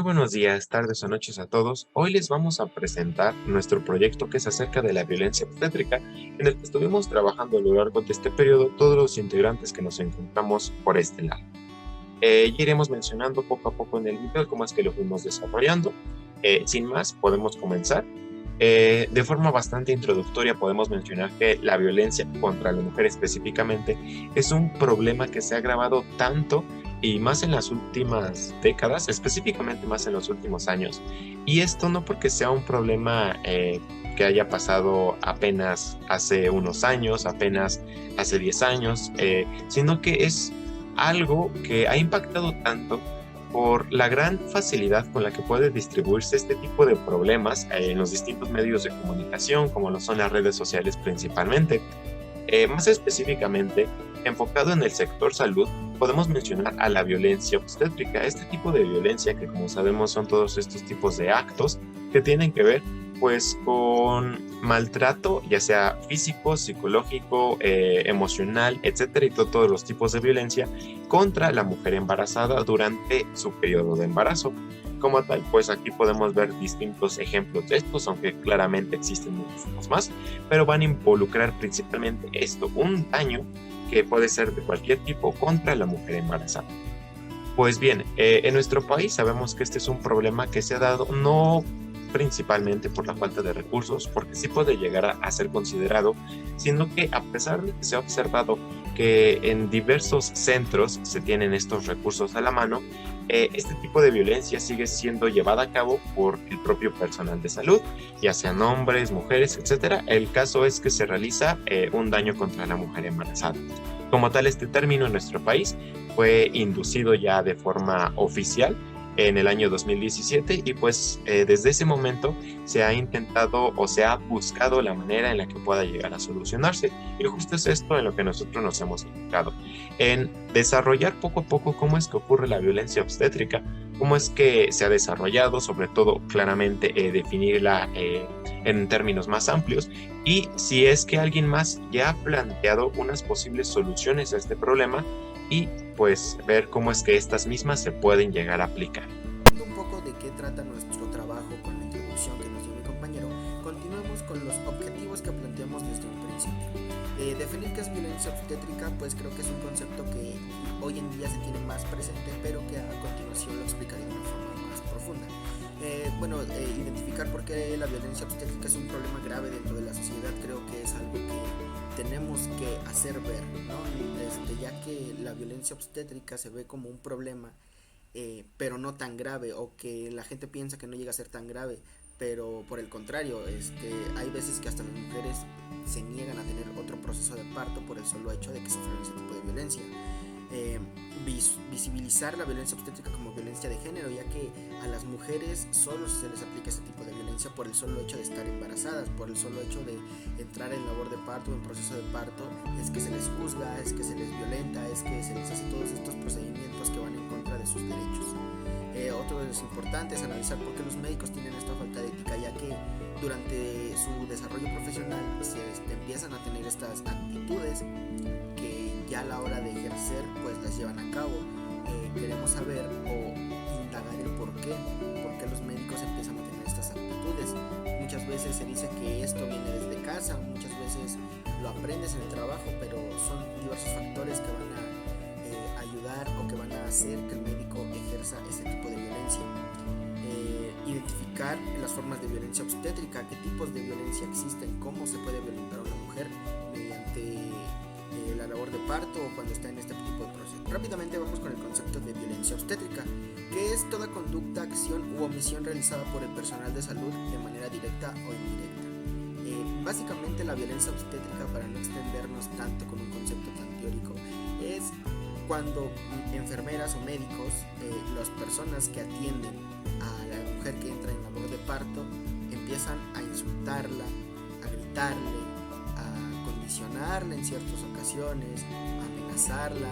Muy buenos días, tardes o noches a todos. Hoy les vamos a presentar nuestro proyecto que es acerca de la violencia obstétrica, en el que estuvimos trabajando a lo largo de este periodo todos los integrantes que nos encontramos por este lado. Ya iremos mencionando poco a poco en el video cómo es que lo fuimos desarrollando. Sin más, podemos comenzar. De forma bastante introductoria podemos mencionar que la violencia contra la mujer específicamente es un problema que se ha agravado tanto y más en las últimas décadas, específicamente más en los últimos años. Y esto no porque sea un problema que haya pasado apenas hace unos años, apenas hace 10 años, sino que es algo que ha impactado tanto por la gran facilidad con la que puede distribuirse este tipo de problemas en los distintos medios de comunicación, como lo son las redes sociales principalmente. Más específicamente, enfocado en el sector salud, podemos mencionar a la violencia obstétrica, este tipo de violencia que, como sabemos, son todos estos tipos de actos que tienen que ver pues con maltrato, ya sea físico, psicológico, emocional, etcétera, y todos los tipos de violencia contra la mujer embarazada durante su periodo de embarazo. Como tal, pues aquí podemos ver distintos ejemplos de estos, aunque claramente existen muchísimos más, pero van a involucrar principalmente esto, un daño que puede ser de cualquier tipo contra la mujer embarazada. Pues bien, en nuestro país sabemos que este es un problema que se ha dado no principalmente por la falta de recursos, porque sí puede llegar a ser considerado, sino que a pesar de que se ha observado que en diversos centros se tienen estos recursos a la mano, este tipo de violencia sigue siendo llevada a cabo por el propio personal de salud, ya sean hombres, mujeres, etcétera. El caso es que se realiza un daño contra la mujer embarazada. Como tal, este término en nuestro país fue inducido ya de forma oficial en el año 2017 y pues desde ese momento se ha intentado o se ha buscado la manera en la que pueda llegar a solucionarse, y justo es esto en lo que nosotros nos hemos enfocado, en desarrollar poco a poco cómo es que ocurre la violencia obstétrica, cómo es que se ha desarrollado, sobre todo claramente definirla en términos más amplios, y si es que alguien más ya ha planteado unas posibles soluciones a este problema, y pues ver cómo es que estas mismas se pueden llegar a aplicar. Un poco de qué trata nuestro trabajo con la introducción que nos dio mi compañero, continuamos con los objetivos que planteamos desde un principio. Definir qué es violencia obstétrica, pues creo que es un concepto que hoy en día se tiene más presente, pero que a continuación lo explicaré de una forma más profunda. Identificar por qué la violencia obstétrica es un problema grave dentro de la sociedad, creo que es algo que tenemos que hacer ver, ¿no? Ya que la violencia obstétrica se ve como un problema, pero no tan grave, o que la gente piensa que no llega a ser tan grave, pero por el contrario, hay veces que hasta las mujeres se niegan a tener otro proceso de parto por el solo hecho de que sufren ese tipo de violencia. eh, Visibilizar la violencia obstétrica como violencia de género, ya que a las mujeres solo se les aplica este tipo de violencia por el solo hecho de estar embarazadas, por el solo hecho de entrar en labor de parto o en proceso de parto, es que se les juzga, es que se les violenta, es que se les hace todos estos procedimientos que van en contra de sus derechos. Otro de los importantes es analizar por qué los médicos tienen esta falta de ética, ya que durante su desarrollo profesional empiezan a tener estas actitudes que ya a la hora de ejercer pues las llevan a cabo. Queremos saber o indagar el por qué los médicos empiezan a tener estas actitudes. Muchas veces se dice que esto viene desde casa, muchas veces lo aprendes en el trabajo, pero son diversos factores que van a ayudar o que van a hacer que el médico ejerza ese tipo de violencia. Identificar las formas de violencia obstétrica, qué tipos de violencia existen, cómo se puede violentar a una mujer mediante la labor de parto o cuando está en este tipo de proceso. Rápidamente vamos con el concepto de violencia obstétrica, que es toda conducta, acción u omisión realizada por el personal de salud de manera directa o indirecta. Básicamente la violencia obstétrica, para no extendernos tanto con un concepto tan teórico, es cuando enfermeras o médicos, las personas que atienden a la mujer que entra en labor de parto, empiezan a insultarla, a gritarle, a condicionarla en ciertas ocasiones, a amenazarla,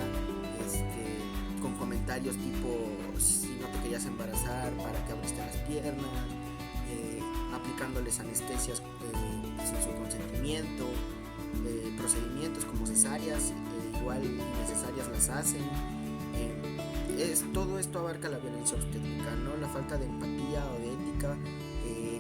con comentarios tipo: si no te querías embarazar, ¿para qué abriste las piernas? Aplicándoles anestesias sin su consentimiento, procedimientos como cesáreas igual necesarias las hacen, todo esto abarca la violencia obstétrica, ¿no? La falta de empatía o de ética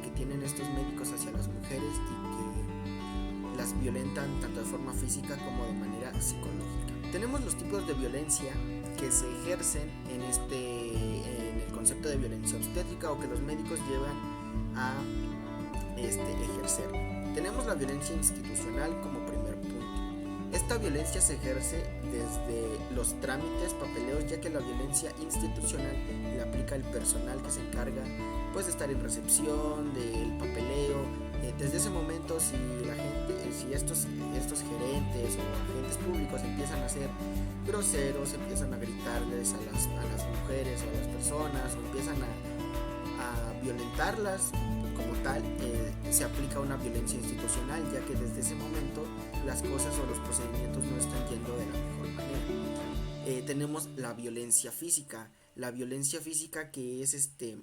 que tienen estos médicos hacia las mujeres y que las violentan tanto de forma física como de manera psicológica. Tenemos los tipos de violencia que se ejercen en el concepto de violencia obstétrica o que los médicos llevan a ejercer. Tenemos la violencia institucional como primer punto. Esta violencia se ejerce desde los trámites, papeleos, ya que la violencia institucional la aplica el personal que se encarga pues de estar en recepción, del papeleo. Desde ese momento, si estos gerentes o agentes públicos empiezan a ser groseros, empiezan a gritarles a las mujeres o a las personas, o empiezan a violentarlas como tal, se aplica una violencia institucional, ya que desde ese momento las cosas o los procedimientos no están yendo de la mejor manera. Tenemos la violencia física. La violencia física, que es este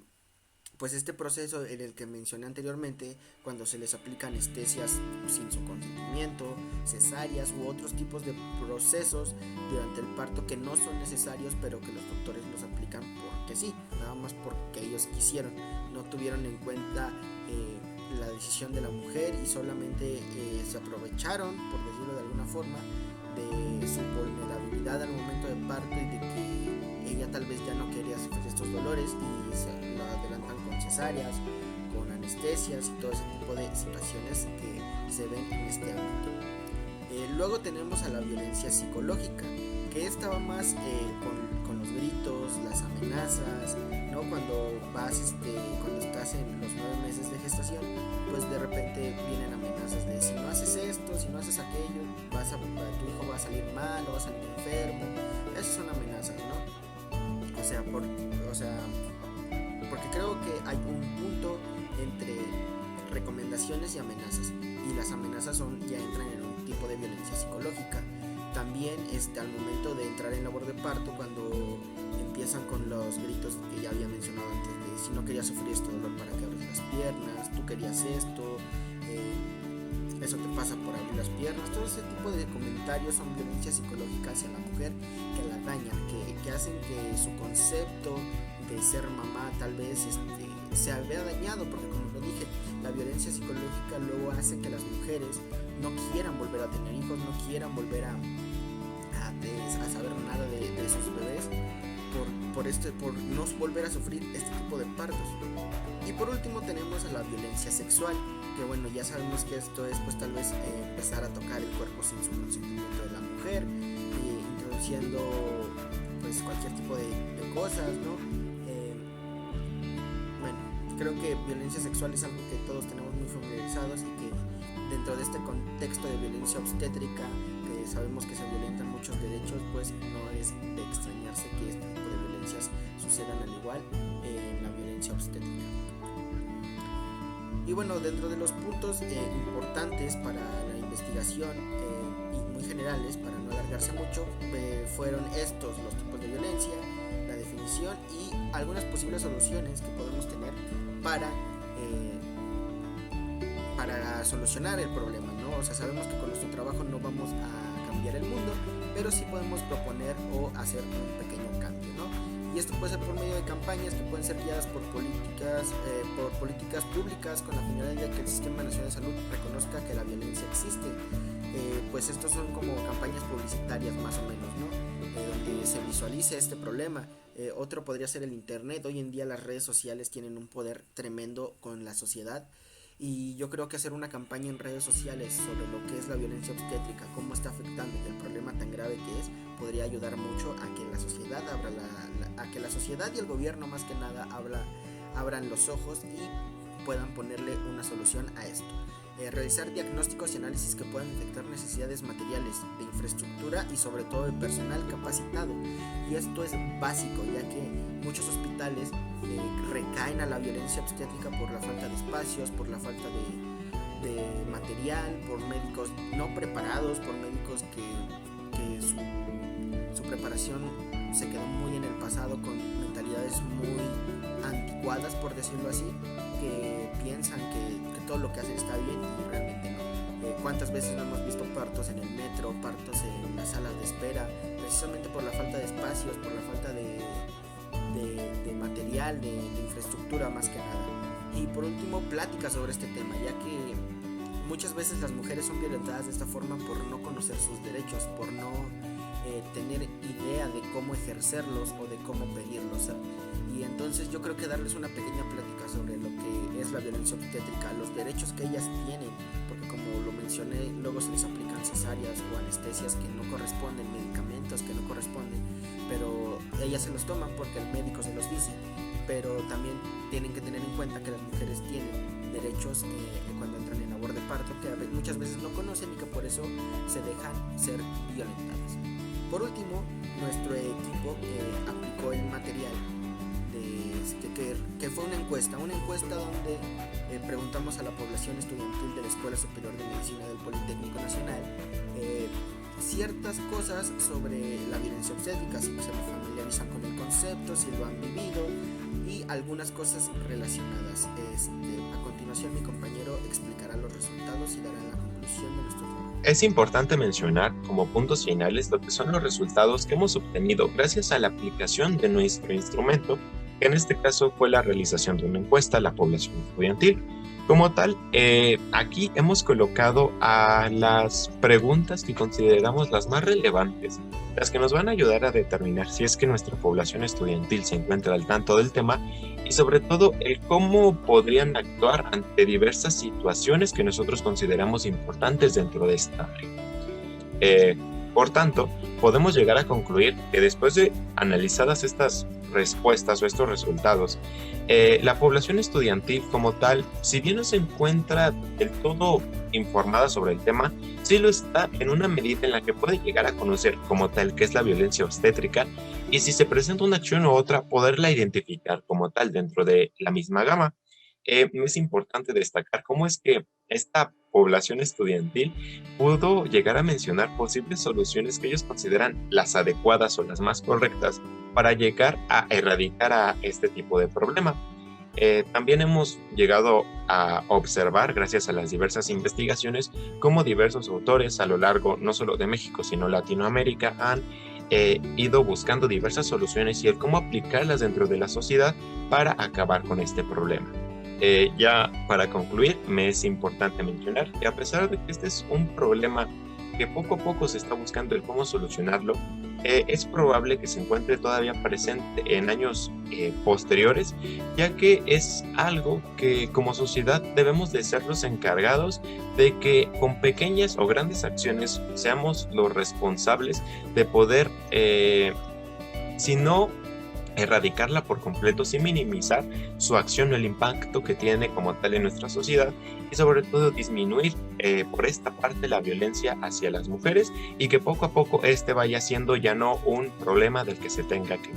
proceso en el que mencioné anteriormente, cuando se les aplica anestesias sin su consentimiento, cesáreas u otros tipos de procesos durante el parto que no son necesarios, pero que los doctores los aplican porque sí, nada más porque ellos quisieron, no tuvieron en cuenta la decisión de la mujer y solamente se aprovecharon, por decirlo de alguna forma, de su vulnerabilidad al momento del parto y de que ella tal vez ya no quería sufrir estos dolores y se lo adelantan con cesáreas, con anestesias y todo ese tipo de situaciones que se ven en este ámbito. Luego tenemos a la violencia psicológica, que esta va más con los gritos, las amenazas, ¿no? Cuando estás en los 9 meses de gestación, pues de repente vienen amenazas de si no haces esto, si no haces aquello, tu hijo va a salir mal o va a salir enfermo. Esas son amenazas, ¿no? Porque creo que hay un punto entre recomendaciones y amenazas, y las amenazas ya entran en un tipo de violencia psicológica. También al momento de entrar en labor de parto, cuando empiezan con los gritos que ya había mencionado antes, de si no querías sufrir este dolor, para que abres las piernas, tú querías esto, eso te pasa por abrir las piernas. Todo ese tipo de comentarios son violencia psicológica hacia la mujer, que la dañan, que hacen que su concepto de ser mamá tal vez se vea dañado, porque como lo dije, la violencia psicológica luego hace que las mujeres no quieran volver a tener hijos, no quieran volver a saber nada de sus bebés, por no volver a sufrir este tipo de partos. Y por último tenemos a la violencia sexual, que bueno, ya sabemos que esto es pues tal vez empezar a tocar el cuerpo sin su consentimiento de la mujer, introduciendo pues cualquier tipo de cosas, ¿no? Creo que violencia sexual es algo que todos tenemos muy familiarizados, y que dentro de este contexto de violencia obstétrica, que sabemos que se violentan muchos derechos, pues no es de extrañarse que este tipo de violencias sucedan al igual en la violencia obstétrica. Y bueno, dentro de los puntos importantes para la investigación y muy generales, para no alargarse mucho, fueron estos los tipos de violencia, la definición y algunas posibles soluciones que podemos tener para solucionar el problema, ¿no? O sea, sabemos que con nuestro trabajo no vamos a cambiar el mundo, pero sí podemos proponer o hacer un pequeño cambio, ¿no? Y esto puede ser por medio de campañas que pueden ser guiadas por políticas públicas, con la finalidad de que el Sistema Nacional de Salud reconozca que la violencia existe. Pues estos son como campañas publicitarias más o menos, ¿no? Donde se visualice este problema. Otro podría ser el internet. Hoy en día las redes sociales tienen un poder tremendo con la sociedad, y yo creo que hacer una campaña en redes sociales sobre lo que es la violencia obstétrica, cómo está afectando y el problema tan grave que es, podría ayudar mucho a que la sociedad la sociedad y el gobierno más que nada abran los ojos y puedan ponerle una solución a esto. Realizar diagnósticos y análisis que puedan detectar necesidades materiales, de infraestructura y sobre todo de personal capacitado. Y esto es básico, ya que muchos hospitales recaen a la violencia obstétrica por la falta de espacios, por la falta de material, por médicos no preparados, por médicos que su preparación se quedó muy en el pasado, con mentalidades muy anticuadas, por decirlo así, que piensan que todo lo que hacen está bien y realmente no. ¿Cuántas veces no hemos visto partos en el metro, partos en las salas de espera, precisamente por la falta de espacios, por la falta de material, de infraestructura más que nada? Y por último, plática sobre este tema, ya que muchas veces las mujeres son violentadas de esta forma por no conocer sus derechos, por no tener idea de cómo ejercerlos o de cómo pedirlos. Y entonces yo creo que darles una pequeña plática sobre lo que es la violencia obstétrica, los derechos que ellas tienen, porque como lo mencioné, luego se les aplican cesáreas o anestesias que no corresponden, medicamentos que no corresponden, pero ellas se los toman porque el médico se los dice. Pero también tienen que tener en cuenta que las mujeres tienen derechos cuando entran en labor de parto, que muchas veces no conocen y que por eso se dejan ser violentadas. Por último, nuestro equipo aplicó el material que fue una encuesta donde preguntamos a la población estudiantil de la Escuela Superior de Medicina del Politécnico Nacional ciertas cosas sobre la violencia obstétrica, si se familiarizan con el concepto, si lo han vivido y algunas cosas relacionadas. A continuación mi compañero explicará los resultados y dará la conclusión de nuestro trabajo. Es importante mencionar como puntos finales lo que son los resultados que hemos obtenido gracias a la aplicación de nuestro instrumento, que en este caso fue la realización de una encuesta a la población estudiantil. Como tal, aquí hemos colocado a las preguntas que consideramos las más relevantes, las que nos van a ayudar a determinar si es que nuestra población estudiantil se encuentra al tanto del tema y sobre todo el cómo podrían actuar ante diversas situaciones que nosotros consideramos importantes dentro de esta área. Por tanto, podemos llegar a concluir que después de analizadas estas respuestas o estos resultados, la población estudiantil como tal, si bien no se encuentra del todo informada sobre el tema, sí lo está en una medida en la que puede llegar a conocer como tal qué es la violencia obstétrica y si se presenta una acción u otra, poderla identificar como tal dentro de la misma gama. Es importante destacar cómo es que esta población estudiantil pudo llegar a mencionar posibles soluciones que ellos consideran las adecuadas o las más correctas para llegar a erradicar a este tipo de problema. También hemos llegado a observar, gracias a las diversas investigaciones, cómo diversos autores a lo largo no solo de México, sino Latinoamérica han ido buscando diversas soluciones y el cómo aplicarlas dentro de la sociedad para acabar con este problema. Ya para concluir, me es importante mencionar que a pesar de que este es un problema que poco a poco se está buscando el cómo solucionarlo, es probable que se encuentre todavía presente en años posteriores, ya que es algo que como sociedad debemos de ser los encargados de que con pequeñas o grandes acciones seamos los responsables de poder, si no erradicarla por completo, sin minimizar su acción o el impacto que tiene como tal en nuestra sociedad y sobre todo disminuir por esta parte la violencia hacia las mujeres y que poco a poco este vaya siendo ya no un problema del que se tenga que